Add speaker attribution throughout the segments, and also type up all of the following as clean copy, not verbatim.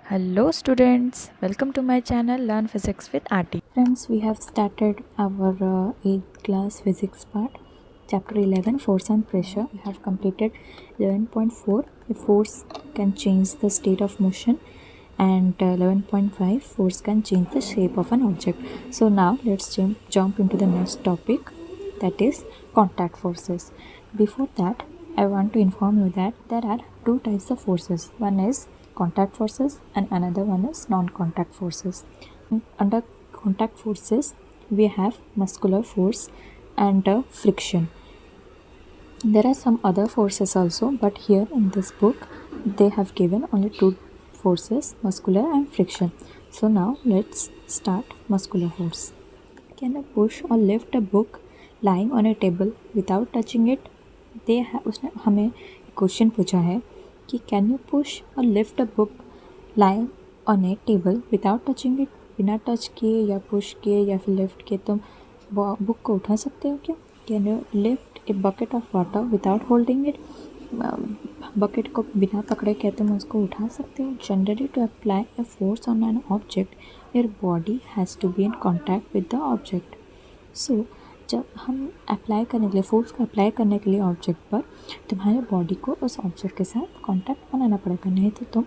Speaker 1: Hello students, welcome to my channel Learn Physics with Aarti.
Speaker 2: Friends, we have started our 8th class physics part, chapter 11, force and pressure. We have completed 11.4, a force can change the state of motion, and 11.5, force can change the shape of an object. So now let's jump into the next topic, that is contact forces. Before that, I want to inform you that there are two types of forces. One is contact forces and another one is non-contact forces. Under contact forces, we have muscular force and friction. There are some other forces also, but here in this book they have given only two forces, muscular and friction. So now let's start muscular force. Can you push or lift a book lying on a table without touching it? उसने हमें question पूछा है कि can you push और lift a book lying on A table without touching it? बिना touch किए या push किए या फिर लिफ्ट किए तुम बुक को उठा सकते हो क्या? Can you lift a bucket of water without holding it? Bucket को बिना पकड़े क्या तुम उसको उठा सकते हो? Generally to apply a force on an object your body has to be in contact with the object. So जब हम अप्लाई करने के लिए फोर्स को अप्लाई करने के लिए ऑब्जेक्ट पर तुम्हारे बॉडी को उस ऑब्जेक्ट के साथ कांटेक्ट बनाना पड़ेगा, नहीं तो तुम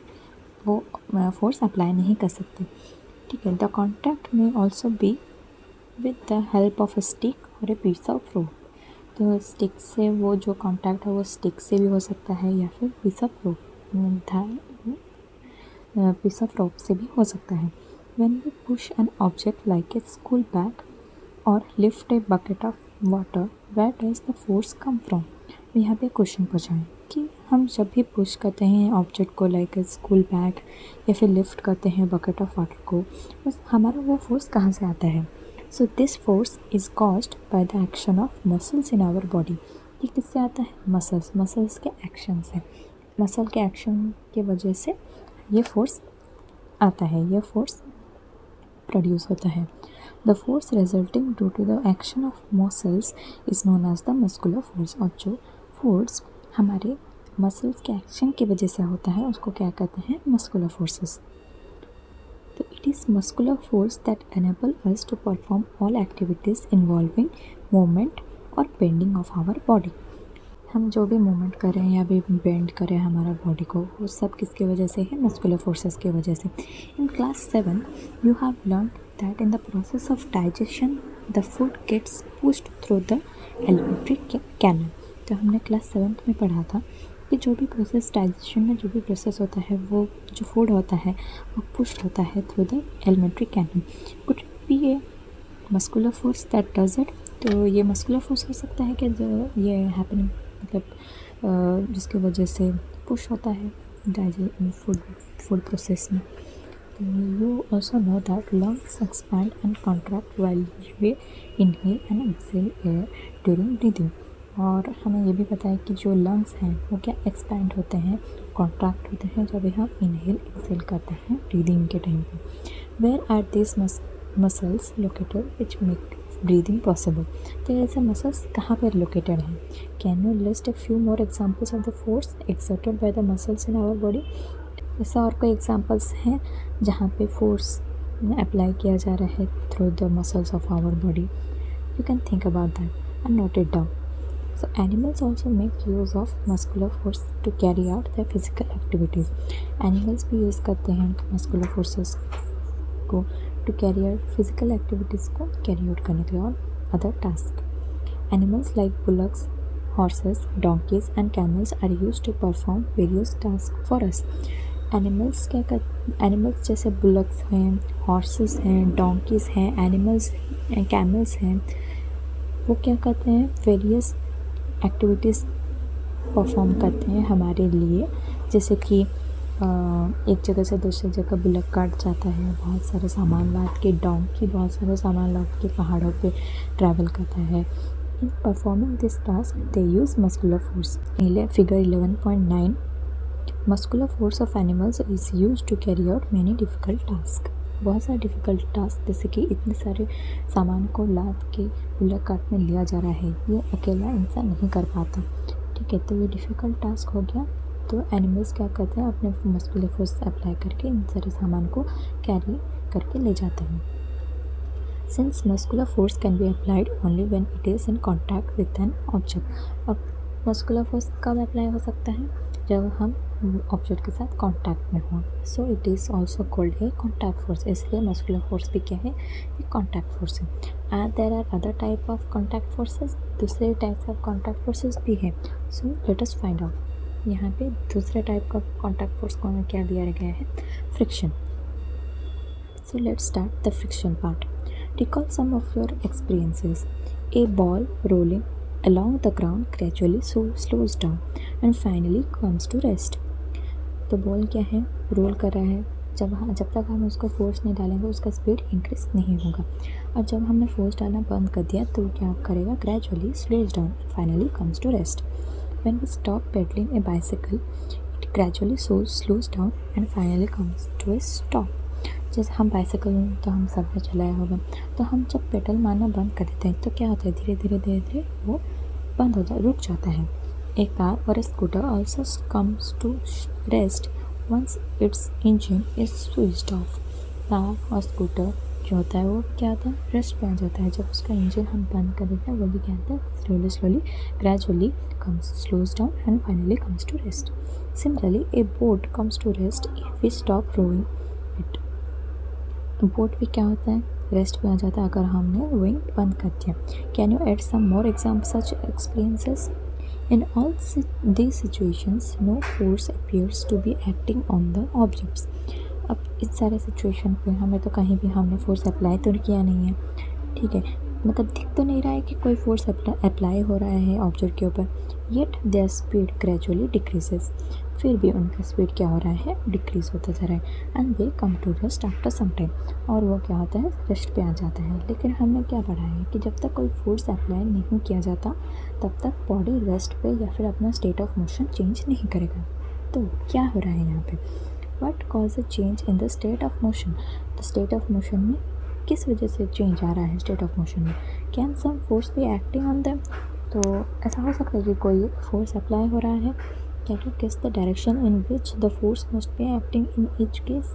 Speaker 2: वो फोर्स अप्लाई नहीं कर सकते. ठीक है. द कॉन्टैक्ट में also be with the help of a stick और ए पीस ऑफ रोप. तो स्टिक से वो जो कॉन्टैक्ट है वो स्टिक से भी हो सकता है या फिर पीस ऑफ रोप से भी हो सकता है. When we push an object like a school bag और lift a bucket of water, where does the force come from? यहाँ पे क्वेश्चन पूछा है कि हम जब भी पुश करते हैं ऑब्जेक्ट को लाइक स्कूल बैग या फिर लिफ्ट करते हैं बकेट ऑफ वाटर को, बस हमारा वो फोर्स कहाँ से आता है? So this force is caused by the action of muscles in our body. ये किससे आता है? मसल्स के एक्शन से. मसल के एक्शन की वजह से ये फोर्स आता है, ये फोर्स प्रोड्यूस होता है. The force resulting due to the action of muscles is known as the muscular force. और जो फोर्स हमारे मसल्स के एक्शन की वजह से होता है उसको क्या कहते हैं? Muscular forces. तो it is muscular force that enable us to perform all activities involving movement और बेंडिंग ऑफ आवर बॉडी. हम जो भी मूवमेंट कर रहे हैं या भी बेंड कर रहे हैं हमारा बॉडी को, वो सब किसकी वजह से है? मस्कुलर फोर्सेस की वजह से. In class 7 you have learn that in the process of digestion the food gets pushed through the alimentary canal. तो हमने क्लास 7 में पढ़ा था कि जो भी प्रोसेस डाइजेशन में जो भी प्रोसेस होता है वो जो फूड होता है वो पुश होता है through the alimentary canal. Could be a muscular force that does it. तो ये मस्कुलर फोर्स हो सकता है कि जो ये हैपनिंग मतलब जिसकी वजह से पुश होता है फूड प्रोसेस में. You also know that lungs expand and contract while we inhale and exhale air during breathing. और हमें ये भी पता है कि जो लंग्स हैं वो क्या एक्सपैंड होते हैं, कॉन्ट्रैक्ट होते हैं जब हम इनहेल एक्सेल करते हैं ब्रीदिंग के टाइम पे. Where are this muscles located which make breathing possible? तो ऐसे मसल्स कहाँ पर लोकेटेड हैं? Can you list a few more examples of the force exerted by the muscles in our body? ऐसा और कोई एग्जांपल्स हैं जहाँ पे फोर्स अप्लाई किया जा रहा है through the muscles of our body? You can think about that and note it down. So animals also make use of muscular force to carry out the physical activities. Animals भी use करते हैं muscular forces को to carry out physical activities को carry out करने के लिए और other task. Animals like bullocks, horses, donkeys and camels are used to perform various tasks for us. Animals क्या कर एनिमल्स जैसे बुलक्स हैं, हॉर्सेस हैं, डोंकीज़ हैं, एनिमल्स कैमल्स हैं, वो क्या करते हैं? वेरियस एक्टिविटीज़ परफॉर्म करते हैं हमारे लिए. जैसे कि एक जगह से दूसरी जगह बुलक काट जाता है, बहुत सारे सामान लाद के, डोंकी बहुत सारे सामान लाद के पहाड़ों पे ट्रैवल करता है. In performing this task, they use muscular force. Figure 11.9. Muscular force of animals is used to carry out many difficult tasks. बहुत सारे डिफ़िकल्ट टास्क जैसे कि इतने सारे सामान को लाद के बुलक कार्ट में लिया जा रहा है, ये अकेला इंसान नहीं कर पाता. ठीक है. तो ये डिफ़िकल्ट टास्क हो गया तो एनिमल्स क्या करते हैं, अपने मस्कुलर फोर्स अप्लाई करके इन सारे सामान को कैरी करके ले जाते हैं। Since muscular force can be applied only when it is in contact with an object. अब मस्कुलर फोर्स कब अप्लाई हो सकता है, जब हम ऑब्जेक्ट के साथ कॉन्टैक्ट में हों। So it is also called a contact force, इसलिए मस्कुलर फोर्स भी क्या है, ये कॉन्टैक्ट फोर्स है। And there are other type of contact forces, दूसरे टाइप्स ऑफ कॉन्टैक्ट फोर्सेस भी है। So let us find out. यहाँ पे दूसरे टाइप का कॉन्टैक्ट फोर्स को हमें क्या दिया गया है, friction. So let's start the friction part. Recall some of your experiences. A ball rolling along the ground gradually slows down and finally comes to rest. तो बॉल क्या है, रोल कर रहा है। जब तक हम उसको फोर्स नहीं डालेंगे उसका स्पीड इंक्रीज नहीं होगा, और जब हमने फोर्स डालना बंद कर दिया तो क्या करेगा, gradually slows down and finally comes to rest. When we stop pedaling a bicycle, it gradually slows down and finally comes to a stop. जैसे हम बाइसाइकिल तो हम सब ने चलाया होगा, तो हम जब पेडल मारना बंद कर देते हैं तो क्या होता है, धीरे धीरे वो बंद हो रुक जाता है. ए कार और a scooter also comes to rest once its engine is switched off. Car और स्कूटर जो होता है वो क्या होता है, रेस्ट पे आ जाता है. जब उसका इंजन हम बंद कर देते हैं वो भी क्या होता है, slowly gradually comes slows down and finally comes to rest. Similarly, a boat comes to rest if we stop rowing it. Boat भी क्या होता है, रेस्ट पे आ जाता है अगर हमने रोइंग बंद कर दिया. Can you add some more example such experiences? In all these situations no force appears to be acting on the objects. अब इस सारे सिचुएशन पे हमें तो कहीं भी हमने फोर्स अप्लाई तो किया नहीं है, ठीक है, मतलब दिख तो नहीं रहा है कि कोई फोर्स अप्लाई हो रहा है ऑब्जेक्ट के ऊपर. Yet there speed gradually decreases, फिर भी उनका स्पीड क्या हो रहा है, डिक्रीज होता जा रहा है. And they come to rest after some time, और वो क्या होता है, रेस्ट पे आ जाता है. लेकिन हमने क्या पढ़ा है कि जब तक कोई फोर्स अप्लाई नहीं किया जाता तब तक बॉडी रेस्ट पे या फिर अपना स्टेट ऑफ मोशन चेंज नहीं करेगा. तो क्या हो रहा है यहाँ पे, what cause a change in the state of motion. The state of motion में किस वजह से चेंज आ रहा है स्टेट ऑफ मोशन में. Can some force be acting on them. तो ऐसा हो सकता है कि कोई फोर्स अप्लाई हो रहा है. Can you guess the direction in which the force must be acting in each case.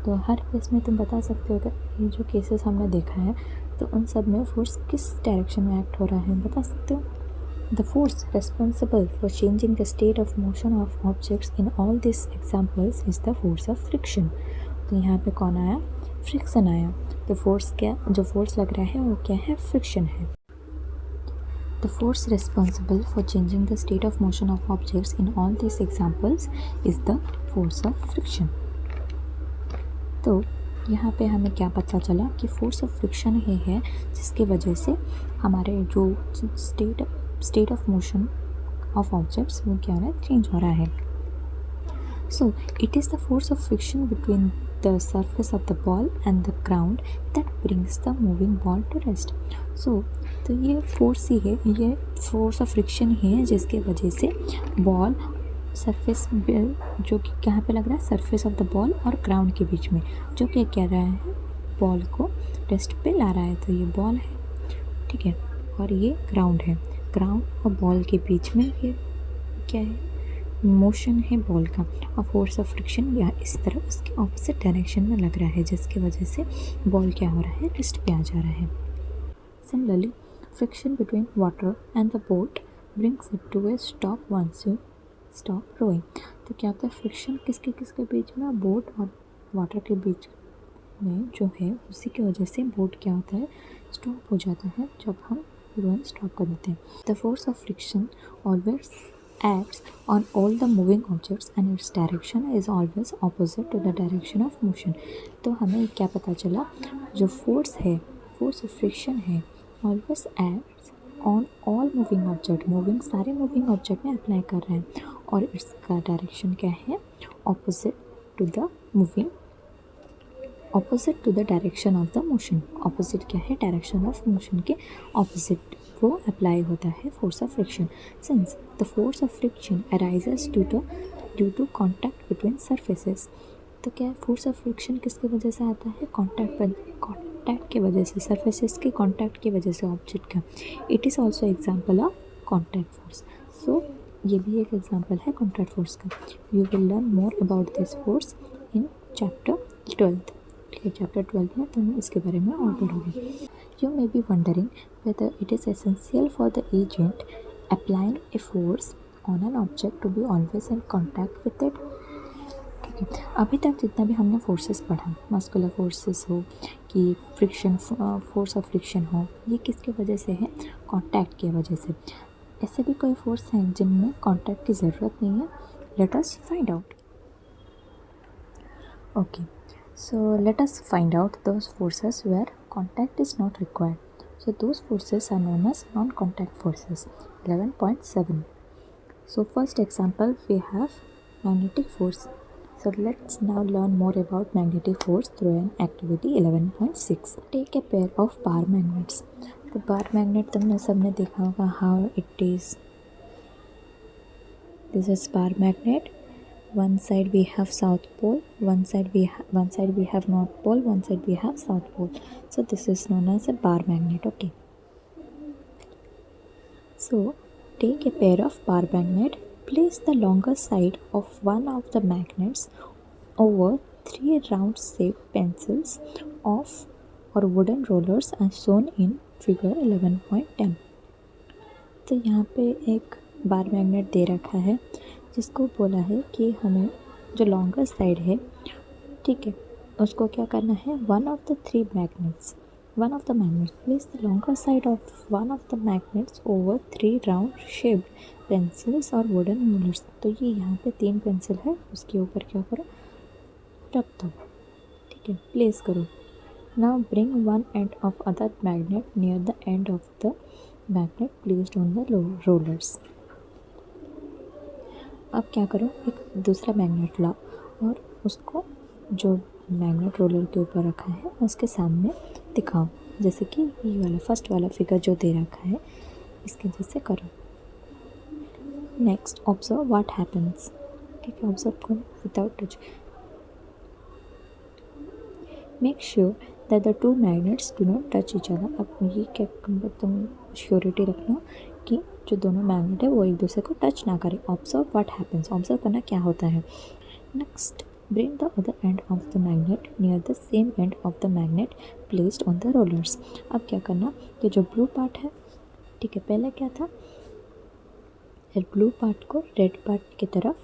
Speaker 2: तो हर केस में तुम बता सकते हो कि ये जो केसेस हमने देखा है तो उन सब में फोर्स किस डायरेक्शन में एक्ट हो रहा है, बता सकते हो. The force responsible for changing the state of motion of objects in all these examples is the force of friction. तो यहाँ पे कौन आया, फ्रिक्शन आया. तो फोर्स क्या, जो फोर्स लग रहा है वो क्या है, फ्रिक्शन है. The force responsible for changing the state of motion of objects in all these examples is the force of friction. तो यहाँ पे हमें क्या पता चला कि फोर्स ऑफ फ्रिक्शन ही है जिसकी वजह से हमारे जो state of motion of objects वो क्या हो रहा है, चेंज हो रहा है. सो it is the force of friction between the surface of the ball and the ground that brings the moving ball to rest. तो ये फोर्स ही है, ये फोर्स ऑफ फ्रिक्शन ही है जिसके वजह से बॉल सरफेस जो कि कहाँ पे लग रहा है, सरफेस ऑफ द बॉल और ग्राउंड के बीच में, जो कि क्या रहा है, बॉल को रेस्ट पे ला रहा है. तो ये बॉल है, ठीक है, और ये ग्राउंड है. ग्राउंड और बॉल के बीच में ये क्या है, मोशन है बॉल का, और फोर्स ऑफ फ्रिक्शन या इस तरह उसके ऑपोजिट डायरेक्शन में लग रहा है जिसकी वजह से बॉल क्या हो रहा है, रेस्ट पे आ जा रहा है. Similarly friction between water and the boat brings it to a stop once you stop rowing. तो क्या होता है, फ्रिक्शन किसके बीच में, बोट और वाटर के बीच में जो है उसी की वजह से बोट क्या होता है, स्टॉप हो जाता है जब हम रोइंग स्टॉप कर देते हैं. The force of friction always acts on all the moving objects and its direction is always opposite to the direction of motion. तो हमें क्या पता चला, जो फोर्स है, फोर्स ऑफ फ्रिक्शन है, always acts on all moving object, moving सारे moving object में अप्लाई कर रहे हैं, और इसका डायरेक्शन क्या है, opposite to the moving, opposite to the direction of the motion. Opposite क्या है, डायरेक्शन ऑफ मोशन के ऑपोजिट वो अप्लाई होता है force of friction. Since the force of friction arises due to contact between surfaces. तो क्या force of friction किसकी वजह से आता है, कॉन्टैक्ट की वजह से, सरफेसेस के कॉन्टैक्ट की वजह से ऑब्जेक्ट का. It is also example of contact force. So ये भी एक एग्जांपल है कॉन्ट्रैक्ट फोर्स का। You will learn more about this force in chapter 12। ठीक है, चैप्टर 12 में तुम इसके बारे में और पढ़ोगे। You may be wondering whether it is essential for the agent applying a force on an object to be always in contact with it। ठीक है, अभी तक जितना भी हमने फोर्सेस पढ़ा, मस्कुलर फोर्सेस हो कि फ्रिक्शन फोर्स ऑफ फ्रिक्शन हो, ये किसकी वजह से है? कांटेक्ट की वजह से। ऐसे भी कोई फोर्स हैं जिनमें कांटेक्ट की ज़रूरत नहीं है? Late us find out. Okay, so let us find out those forces where contact is not required. So those forces are known as non-contact forces. 11.7. So first example we have magnetic force. So let's now learn more about magnetic force through an activity 11.6. Take a pair of bar magnets. तो bar magnet तुमने सबने देखा होगा how it is. This is bar magnet. One side we have south pole, one side we have north pole, one side we have south pole. So this is known as a bar magnet. Okay, so take a pair of bar magnet, place the longer side of one of the magnets over 3 round shaped pencils of or wooden rollers as shown in figure 11.10. तो यहाँ पे एक bar magnet they रखा है जिसको बोला है कि हमें जो लॉन्गर साइड है, ठीक है, उसको क्या करना है? One of the magnets place the longer side of one of the magnets over 3 round shaped pencils और वुडन रूलर्स। तो ये यहाँ पे 3 पेंसिल है, उसके ऊपर क्या करो? रख दो। ठीक है, प्लेस करो। Now bring one end of other magnet near the end of the magnet placed on the rollers. अब क्या करो? एक दूसरा मैग्नेट लाओ और उसको जो मैग्नेट रोलर के ऊपर रखा है उसके सामने दिखाओ, जैसे कि ये वाला फर्स्ट वाला फिगर जो दे रखा है इसके जैसे करो। Next observe what happens. ठीक है, ऑब्जर्व करो without touch. Make sure that the 2 magnets do not touch each other. अब ये क्या तुम श्योरिटी रखना कि जो दोनों मैग्नेट है वो एक दूसरे को टच ना करें। ऑब्जर्व व्हाट हैपन्स, ऑब्जर्व करना क्या होता है। Next bring the other and of the magnet near the same and of the magnet placed on the rollers. अब क्या करना कि जो ब्लू पार्ट है, ठीक है, पहले क्या था? ब्लू पार्ट को रेड पार्ट की तरफ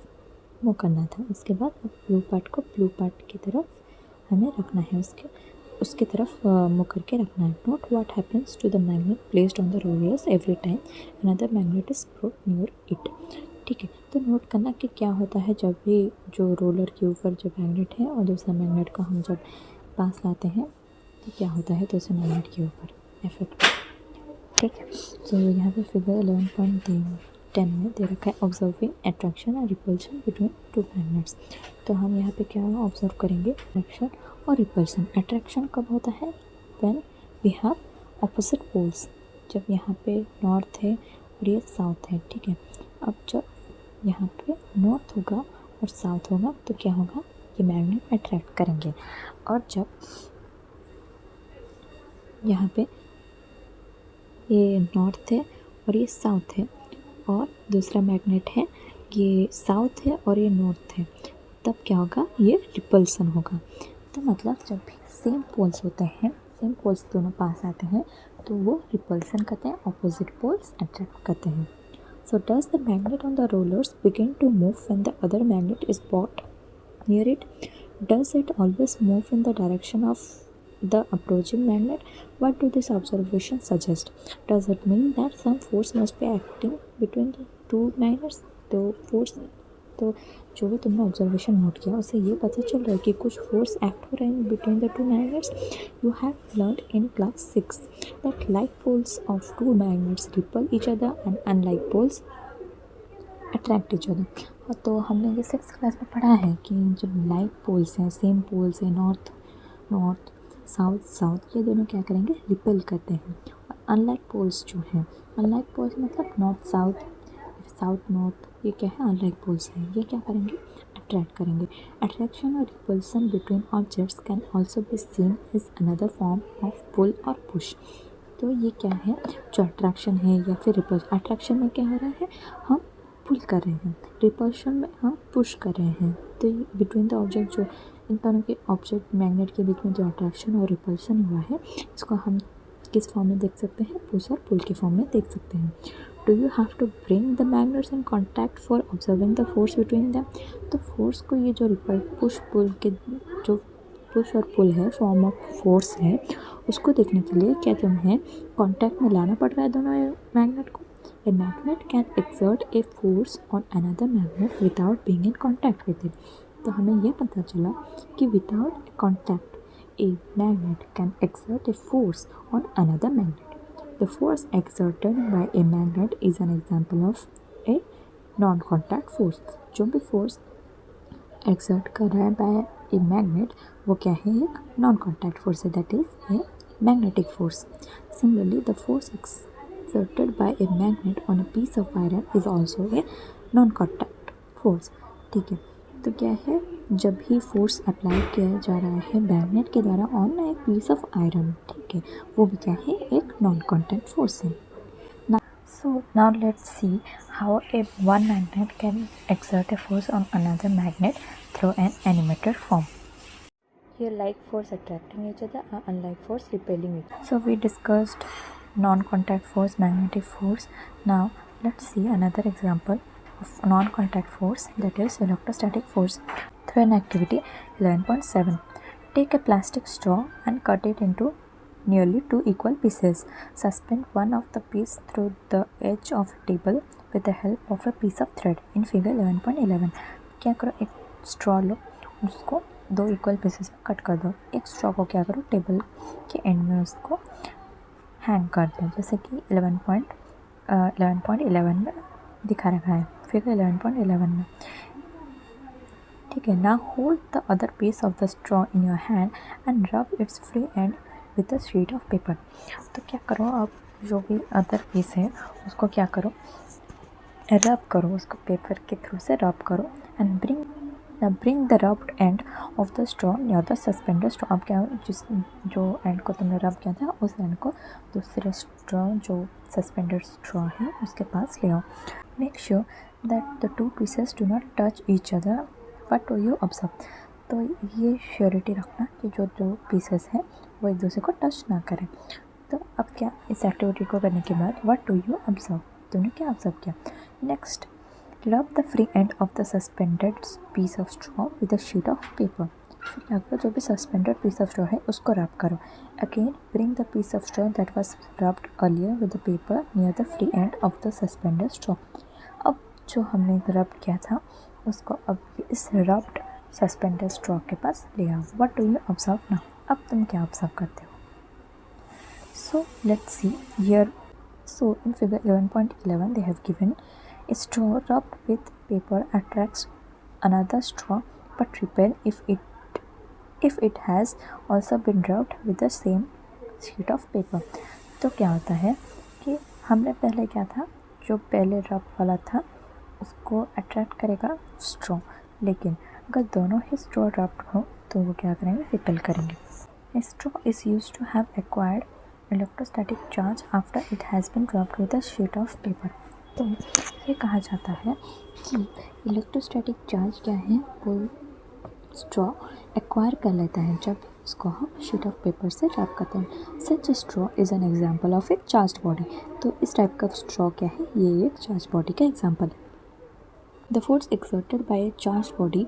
Speaker 2: मूव करना था, उसके बाद अब ब्लू पार्ट को ब्लू पार्ट की तरफ हमें रखना है, उसके तरफ मुँह करके रखना है। Note what happens to the magnet placed on the rollers every time another magnet is brought near it. ठीक है, तो नोट करना कि क्या होता है जब भी जो रोलर के ऊपर जो मैग्नेट है और दूसरा मैग्नेट को हम जब पास लाते हैं तो क्या होता है दूसरे मैग्नेट के ऊपर इफेक्ट। ठीक है, तो यहाँ पे फिगर 11.10 में दे रखा है ऑब्जर्विंग अट्रैक्शन और रिपल्शन बिटवीन 2 मैग्नेट्स। तो हम यहाँ पे क्या ऑब्जर्व करेंगे? अट्रैक्शन और रिपल्शन। अट्रैक्शन कब होता है? When we have opposite poles. जब यहाँ पे नॉर्थ है और ये साउथ है। ठीक है, अब जब यहाँ पे नॉर्थ होगा और साउथ होगा तो क्या होगा? ये मैग्नेट अट्रैक्ट करेंगे। और जब यहाँ पे ये नॉर्थ है और ये साउथ है और दूसरा मैग्नेट है ये साउथ है और ये नॉर्थ है, तब क्या होगा? ये रिपल्सन होगा। तो मतलब जब भी सेम पोल्स होते हैं, सेम पोल्स दोनों पास आते हैं तो वो रिपल्सन करते हैं, ऑपोजिट पोल्स अट्रैक्ट करते हैं। So does the magnet on the rollers begin to move when the other magnet is brought near it? Does it always move in the direction of the approaching magnet? What do this observation suggest? Does it mean that some force must be acting between the 2 magnets? तो force, तो जो भी तुमने observation note किया उससे ये पता चल रहा है कि कुछ फोर्स एक्ट हो रहे हैं between the 2 magnets. You have learned in class 6 that like poles of 2 magnets repel each other and unlike poles attract each other. तो हमने ये 6th क्लास में पढ़ा है कि जो लाइक पोल्स हैं, सेम पोल्स हैं, नॉर्थ नॉर्थ साउथ, ये दोनों क्या करेंगे? रिपेल करते हैं। और अनलाइक पोल्स जो हैं, अनलाइक पोल्स मतलब नॉर्थ साउथ नॉर्थ, ये क्या है? अनलाइक पोल्स हैं। ये क्या करेंगे? अट्रैक्ट करेंगे। अट्रैक्शन और repulsion between objects can also be seen as another form of pull और पुश। तो ये क्या है? जो अट्रैक्शन है या फिर रिपल्सन। अट्रैक्शन में क्या हो रहा है? हम पुल कर रहे हैं, रिपल्शन में हम पुश कर रहे हैं। तो ये बिटवीन द ऑब्जेक्ट, जो इन दोनों के ऑब्जेक्ट मैग्नेट के बीच में जो अट्रैक्शन और रिपल्शन हुआ है, इसको हम किस फॉर्म में देख सकते हैं? पुश और पुल के फॉर्म में देख सकते हैं। Do you have to bring the magnets in contact for observing the force between them? तो फोर्स को, ये जो पुश पुल के जो पुश और पुल है, फॉर्म ऑफ फोर्स है, उसको देखने के लिए क्या तुम्हें कॉन्टैक्ट में लाना पड़ रहा है दोनों मैग्नेट को? A magnet can exert a force on another magnet without being in contact with it. तो हमें यह पता चला कि without contact, a magnet can exert a force on another magnet. The force exerted by a magnet is an example of a non-contact force. जो भी force exert कर रहा है by a magnet, वो क्या है? एक non-contact force है, that is a magnetic force. Similarly, the force exerted by a magnet on a piece of iron is also a non-contact force. ठीक है, तो क्या है? जब भी फोर्स अप्लाई किया जा रहा है मैग्नेट के द्वारा on a piece of iron, ठीक है, वो भी क्या है? एक नॉन कॉन्टैक्ट फोर्स है।
Speaker 1: So now let's see how one magnet can exert a force on another magnet through an animated form.
Speaker 2: Here, like force attracting each other and unlike force repelling each other.
Speaker 1: So we discussed non-contact force, magnetic force. Now let's see another example of non-contact force, that is electrostatic force through an activity. 11.7. Take a plastic straw and cut it into nearly 2 equal pieces. Suspend one of the piece through the edge of a table with the help of a piece of thread in figure 11.11. क्या करो? एक straw लो, उसको 2 equal pieces में cut कर दो। एक straw को क्या करो? टेबल के एंड में उसको हैंग कर दो, जैसे कि 11.11 में दिखा रखा है, फिगर 11.11 में। ठीक है, ना hold the other piece of the straw in your hand and rub its free end with a sheet of paper. तो क्या करो? अब जो भी अदर पीस है उसको क्या करो? रब करो, उसको पेपर के थ्रू से रब करो and bring the rubbed and of the straw near the suspender straw. अब क्या, जिस जो एंड को तुमने रब किया था उस एंड को दूसरे स्ट्रॉ, जो सस्पेंडर स्ट्रॉ है, उसके पास ले आओ। Make sure that the 2 pieces do not touch each other but do you observe. तो ये श्योरिटी रखना कि जो 2 पीसेस हैं वो एक दूसरे को टच ना करें। तो अब क्या, इस एक्टिविटी को करने के बाद व्हाट डू यू ऑब्जर्व, तुमने क्या ऑब्जर्व किया? Next, rub the free end of the suspended piece of straw with a sheet of paper. फिर क्या करो? जो भी सस्पेंडेड पीस ऑफ स्ट्रॉ है उसको रब करो। Again bring the piece of straw that was rubbed earlier with the paper near the free end of the suspended straw. अब जो हमने रब किया था उसको अब इस रब्ड सस्पेंडेड स्ट्रॉ के पास ले आओ। What do you observe now? अब तुम क्या ऑब्जर्व करते हो? So let's see here. So in figure 11.11 they have given a straw rubbed with paper attracts another straw but repel if it has also been rubbed with the same sheet of paper. तो क्या होता है कि हमने पहले क्या था, जो पहले रब वाला था उसको अट्रैक्ट करेगा स्ट्रॉ, लेकिन अगर दोनों ही स्ट्रॉ रब्ड हो तो वो क्या करेंगे? रिपेल करेंगे। A straw is used to have acquired electrostatic charge after it has been rubbed with a sheet of paper. तो ये कहा जाता है कि इलेक्ट्रोस्टैटिक चार्ज क्या है, वो स्ट्रॉ एक्वायर कर लेता है जब उसको हम शीट ऑफ पेपर से रब करते हैं। Such straw is an example of a charge body. तो इस टाइप का स्ट्रॉ क्या है? ये एक चार्ज बॉडी का एग्जाम्पल है। The force exerted by a charged body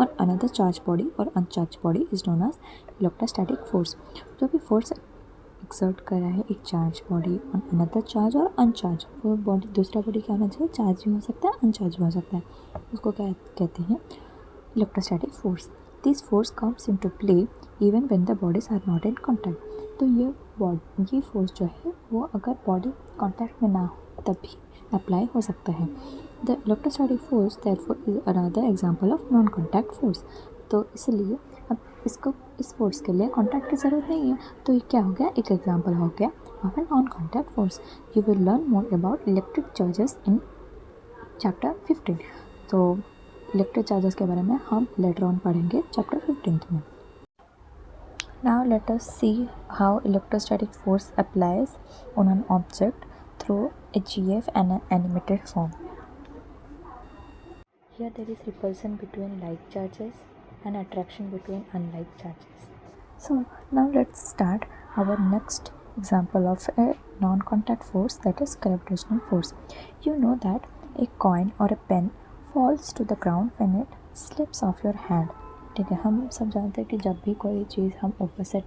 Speaker 1: on another charged body or uncharged body is known as electrostatic force. जो भी फोर्स एक्सर्ट कर रहा है एक charge body on another charge और अनचार्ज, वो बॉडी, दूसरा बॉडी क्या होना चाहिए? चार्ज भी हो सकता है, अनचार्ज भी हो सकता है, उसको क्या कहते हैं? Electrostatic force. This force comes into play even when the bodies are not in contact. तो ये फोर्स जो है वो अगर बॉडी कॉन्टैक्ट में ना हो तब भी अप्लाई हो सकता है। The electrostatic force therefore is another example of non-contact force. तो इसलिए अब इसको, इस फोर्स के लिए कॉन्टैक्ट की ज़रूरत नहीं है, तो ये क्या हो गया? एक एग्जाम्पल हो गया of a non contact force. You will learn more about electric charges in chapter 15। तो इलेक्ट्रिक चार्जेस के बारे में हम लेटर ऑन पढ़ेंगे चैप्टर 15 में। Now let us see how electrostatic force applies on an object through a GF and an animated form. Here there is repulsion between like charges and attraction between unlike charges. So now let's start our next example of a non-contact force, that is gravitational force. You know that a coin or a pen falls to the ground when it slips off your hand. ठीक है, हम सब जानते हैं कि जब भी कोई चीज़ हम ऊपर से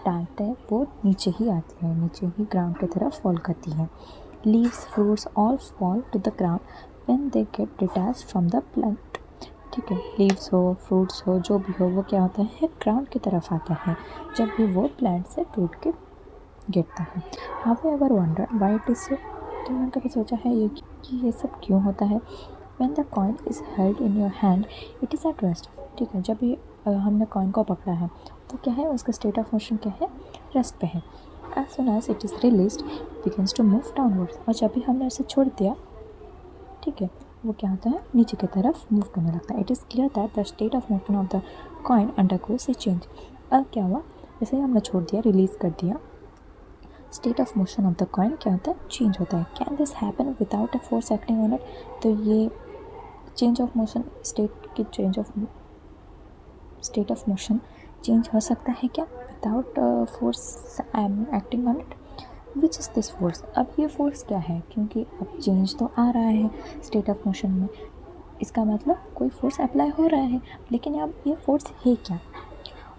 Speaker 1: डालते हैं वो नीचे ही आती है, नीचे ही ग्राउंड की तरफ फॉल करती है. Leaves, fruits all fall to the ground when they get detached from the plant. ठीक है, लीव्स हो, फ्रूट्स हो, जो भी हो, वो क्या होता है, ग्राउंड की तरफ आता है जब भी वो प्लांट से टूट के गिरता है. Have you ever wondered why it is so? तुमने कभी सोचा है ये कि ये सब क्यों होता है? When the coin is held in your hand it is at rest. ठीक है, जब भी हमने कॉइन को पकड़ा है तो क्या है, उसका स्टेट ऑफ मोशन क्या है, रेस्ट पे है. As soon as it is released it begins to move downwards. और जब भी हमने उसे छोड़ दिया, ठीक है, वो क्या होता है, नीचे की तरफ मूव करने लगता है. It is clear that the state of motion of the coin undergoes A change. अब क्या हुआ, जैसे ही हमने छोड़ दिया, रिलीज़ कर दिया, state of motion of the coin क्या होता है, चेंज होता है. Can this happen without a force acting on it? तो ये change of motion, state of motion change हो सकता है क्या without force acting on it? Which is this force? अब ये फोर्स क्या है, क्योंकि अब चेंज तो आ रहा है स्टेट ऑफ मोशन में, इसका मतलब कोई फोर्स अप्लाई हो रहा है, लेकिन अब ये फोर्स है क्या?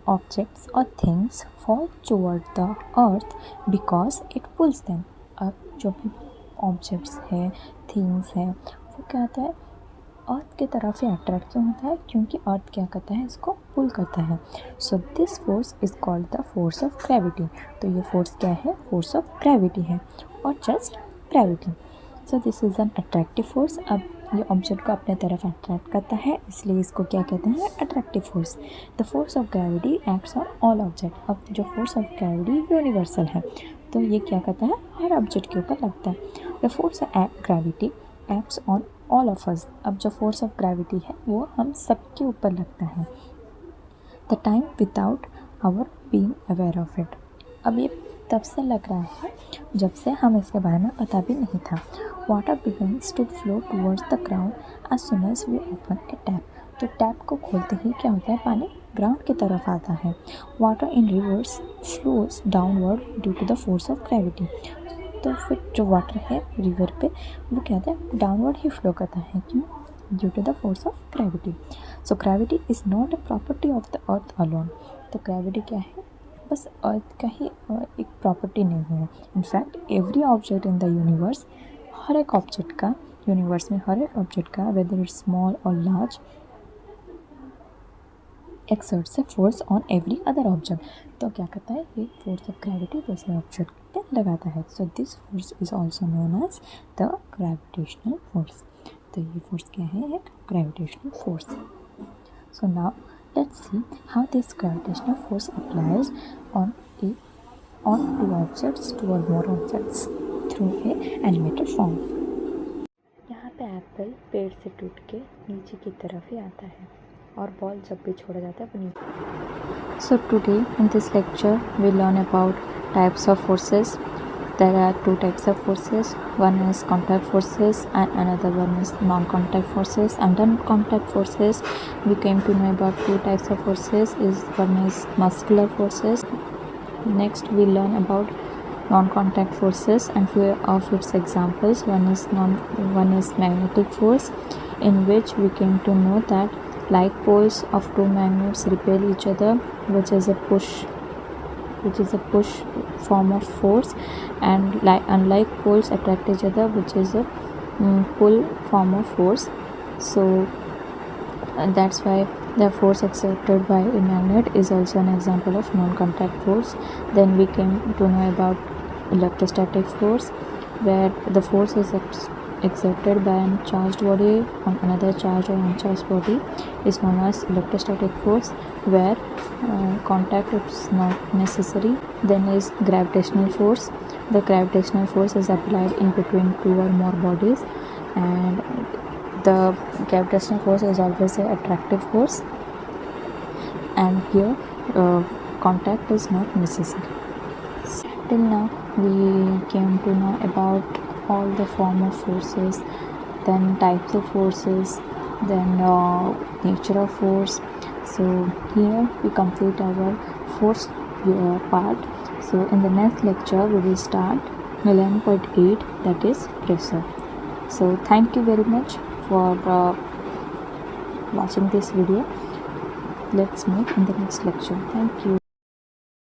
Speaker 1: ऑब्जेक्ट्स और things fall toward the earth because it pools them. अब जो भी ऑब्जेक्ट्स है, थिंग्स है, वो क्या होता है, अर्थ की तरफ ही अट्रैक्ट क्यों होता है, क्योंकि अर्थ क्या करता है, इसको पुल करता है. So this force is called the force of gravity. तो ये फोर्स क्या है, फोर्स ऑफ ग्रेविटी है, और just gravity. So this is an attractive force. अब ये ऑब्जेक्ट को अपने तरफ अट्रैक्ट करता है, इसलिए इसको क्या कहते हैं, attractive force. The force of gravity acts on all object. अब जो फोर्स ऑफ ग्रेविटी यूनिवर्सल है, तो ये क्या करता है, हर ऑब्जेक्ट के ऊपर लगता है. The force of gravity acts on all of us. अब जो फोर्स ऑफ ग्रेविटी है वो हम सबके ऊपर लगता है. The time without our being aware of it. अब ये तब से लग रहा है जब से हम इसके बारे में पता भी नहीं था. Water begins to flow towards the ground as soon as we open a tap. तो टैप को खोलते ही क्या होता है, पानी ग्राउंड की तरफ आता है. Water in rivers flows downward due to the force of gravity. तो फिर जो वाटर है रिवर पे, वो क्या होता है, डाउनवर्ड ही फ्लो करता है. क्यों? Due to the force of gravity. So gravity is not a property of the earth alone. तो ग्रेविटी क्या है, बस अर्थ का ही एक प्रॉपर्टी नहीं है. In fact every object in the universe, हर एक ऑब्जेक्ट का, यूनिवर्स में हर एक ऑब्जेक्ट का, वेदर इट्स स्मॉल और large, exerts a force on every other object. तो क्या करता है, ये फोर्स ऑफ ग्रेविटी दूसरे ऑब्जेक्ट पे लगाता है. So this force is also known as the gravitational force. तो ये फोर्स क्या है, एक gravitational force. So now let's see how this gravitational force applies on two objects, two or more objects through a animated form. यहाँ पे Apple पेड़ से टूट के नीचे की तरफ ही आता है, और बॉल जब भी छोड़ा जाता है वो नीचे. So today in this lecture we learn about types of forces. There are two types of forces. One is contact forces and another one is non-contact forces. Under contact forces, we came to know about two types of forces. One is muscular forces. Next, we learn about non-contact forces and few of its examples. One is magnetic force, in which we came to know that like poles of two magnets repel each other, which is a push form of force, and unlike poles attract each other, which is a pull form of force. So that's why the force exerted by a magnet is also an example of non-contact force. Then we came to know about electrostatic force, where the force is exerted by a charged body on another charged or uncharged body is known as electrostatic force, where contact is not necessary. Then is gravitational force. The gravitational force is applied in between two or more bodies, and the gravitational force is always an attractive force, and here contact is not necessary. Till now we came to know about all the form of forces, then types of forces,
Speaker 2: then nature of force. So here we complete our force part. So in the next lecture we will start 11.8, that is pressure. So thank you very much for watching this video. Let's meet in the next lecture. Thank you.